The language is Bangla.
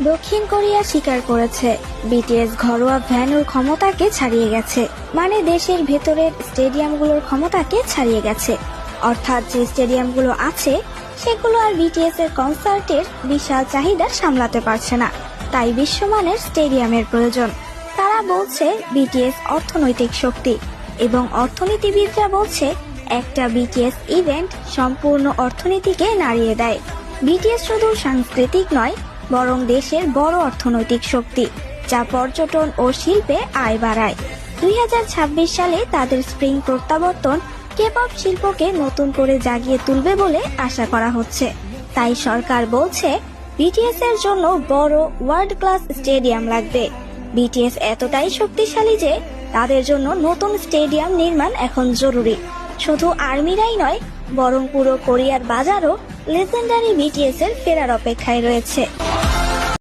দক্ষিণ কোরিয়া স্বীকার করেছে বিটিএস ঘরোয়া ভেন্যুর ক্ষমতাকে ছাড়িয়ে গেছে, মানে দেশের ভেতরের স্টেডিয়ামগুলোর ক্ষমতাকে ছাড়িয়ে গেছে। অর্থাৎ যে স্টেডিয়ামগুলো আছে সেগুলো আর বিটিএস এর কনসার্টের বিশাল চাহিদা সামলাতে পারছে না, তাই বিশ্বমানের স্টেডিয়ামের প্রয়োজন। তারা বলছে বিটিএস অর্থনৈতিক শক্তি, এবং অর্থনীতিবিদরা বলছে একটা বিটিএস ইভেন্ট সম্পূর্ণ অর্থনীতিকে নাড়িয়ে দেয়। বিটিএস শুধু সাংস্কৃতিক নয়, বরং দেশের বড় অর্থনৈতিক শক্তি, যা পর্যটন ও শিল্পে আয় বাড়ায়। 2026 সালে তাদের স্প্রিং প্রত্যাবর্তন কেপপ শিল্পকে নতুন করে জাগিয়ে তুলবে বলে আশা করা হচ্ছে। তাই সরকার বলছে বিটিএস এর জন্য বড় ওয়ার্ল্ড ক্লাস স্টেডিয়াম লাগবে। বিটিএস এতটাই শক্তিশালী যে তাদের জন্য নতুন স্টেডিয়াম নির্মাণ এখন জরুরি। শুধু আর্মিরাই নয়, বরং পুরো কোরিয়ার বাজারও লেজেন্ডারি বিটিএস এর ফেরার অপেক্ষায় রয়েছে।